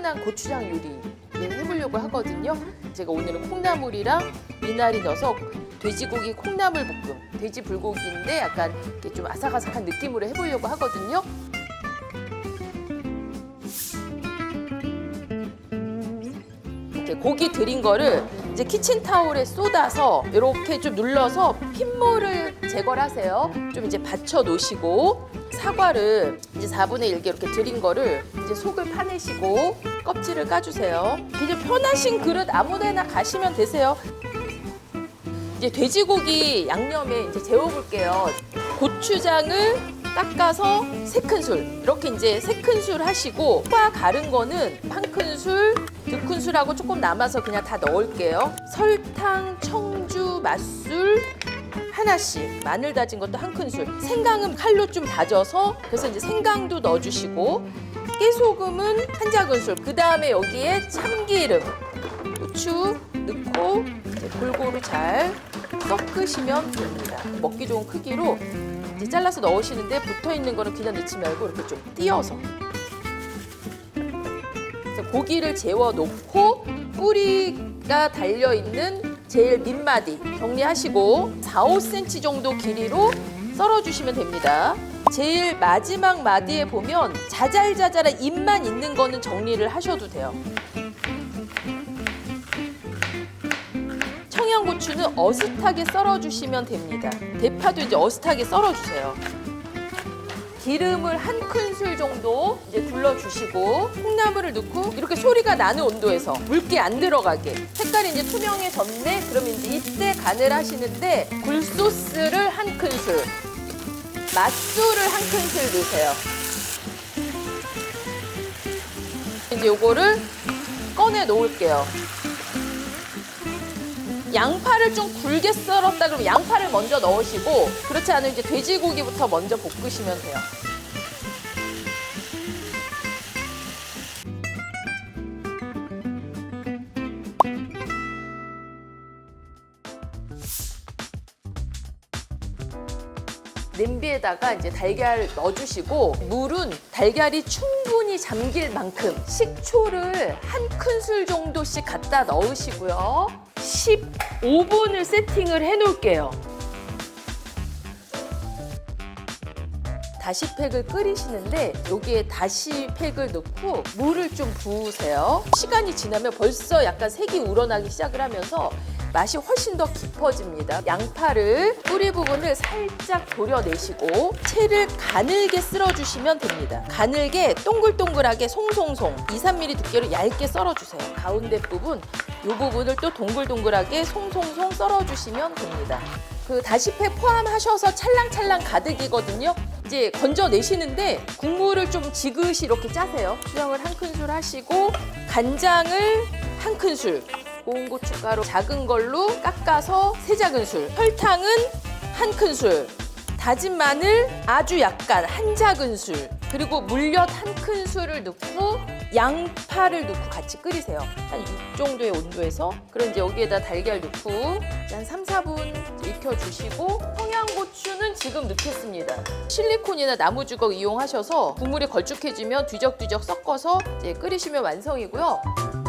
훈훈한 고추장 요리 해보려고 하거든요. 제가 오늘은 콩나물이랑 미나리 넣어서 돼지고기 콩나물 볶음, 돼지 불고기인데 약간 이렇게 좀 아삭아삭한 느낌으로 해보려고 하거든요. 이렇게 고기 들인 거를 이제 키친타올에 쏟아서 이렇게 좀 눌러서 핏물을 제거를 하세요. 좀 이제 받쳐 놓으시고 사과를 이제 4분의 1개 이렇게 들인 거를 이제 속을 파내시고 껍질을 까주세요. 그냥 편하신 그릇 아무데나 가시면 되세요. 이제 돼지고기 양념에 이제 재워볼게요. 고추장을 닦아서 3큰술 이렇게 이제 3큰술 하시고 파 가른 거는 1큰술, 2큰술하고 조금 남아서 그냥 다 넣을게요. 설탕, 청주, 맛술 하나씩, 마늘 다진 것도 1큰술, 생강은 칼로 좀 다져서 그래서 이제 생강도 넣어주시고 깨소금은 1작은술, 그 다음에 여기에 참기름, 후추 넣고 이제 골고루 잘 섞으시면 됩니다. 먹기 좋은 크기로 이제 잘라서 넣으시는데 붙어 있는 거는 그냥 넣지 말고 이렇게 좀 띄어서 고기를 재워 놓고 뿌리가 달려 있는 제일 밑마디 정리하시고 4, 5cm 정도 길이로 썰어주시면 됩니다. 제일 마지막 마디에 보면 자잘자잘한 잎만 있는 거는 정리를 하셔도 돼요. 청양고추는 어슷하게 썰어주시면 됩니다. 대파도 이제 어슷하게 썰어주세요. 기름을 1큰술 정도 이제 둘러주시고 콩나물을 넣고 이렇게 소리가 나는 온도에서 물기 안 들어가게 색깔이 이제 투명해졌네? 그러면 이제 이때 간을 하시는데 굴소스를 1큰술, 맛술을 1큰술 넣으세요. 이제 요거를 꺼내 놓을게요. 양파를 좀 굵게 썰었다 그러면 양파를 먼저 넣으시고 그렇지 않으면 이제 돼지고기부터 먼저 볶으시면 돼요. 냄비에다가 이제 달걀 넣어주시고 물은 달걀이 충분히 잠길 만큼 식초를 1큰술 정도씩 갖다 넣으시고요. 15분을 세팅을 해놓을게요. 다시팩을 끓이시는데 여기에 다시팩을 넣고 물을 좀 부으세요. 시간이 지나면 벌써 약간 색이 우러나기 시작을 하면서 맛이 훨씬 더 깊어집니다. 양파를 뿌리 부분을 살짝 도려내시고 채를 가늘게 쓸어주시면 됩니다. 가늘게 동글동글하게 송송송 2-3mm 두께로 얇게 썰어주세요. 가운데 부분, 이 부분을 또 동글동글하게 송송송 썰어주시면 됩니다. 그 다시팩 포함하셔서 찰랑찰랑 가득이거든요. 이제 건져내시는데 국물을 좀 지그시 이렇게 짜세요. 고추장을 1큰술 하시고 간장을 1큰술, 고운 고춧가루 작은 걸로 깎아서 3작은술, 설탕은 1큰술, 다진 마늘 아주 약간 1작은술, 그리고 물엿 1큰술을 넣고 양파를 넣고 같이 끓이세요. 한 6 정도의 온도에서. 그럼 이제 여기에다 달걀 넣고 한 3-4분 익혀주시고 청양고추는 지금 넣겠습니다. 실리콘이나 나무주걱 이용하셔서 국물이 걸쭉해지면 뒤적뒤적 섞어서 이제 끓이시면 완성이고요.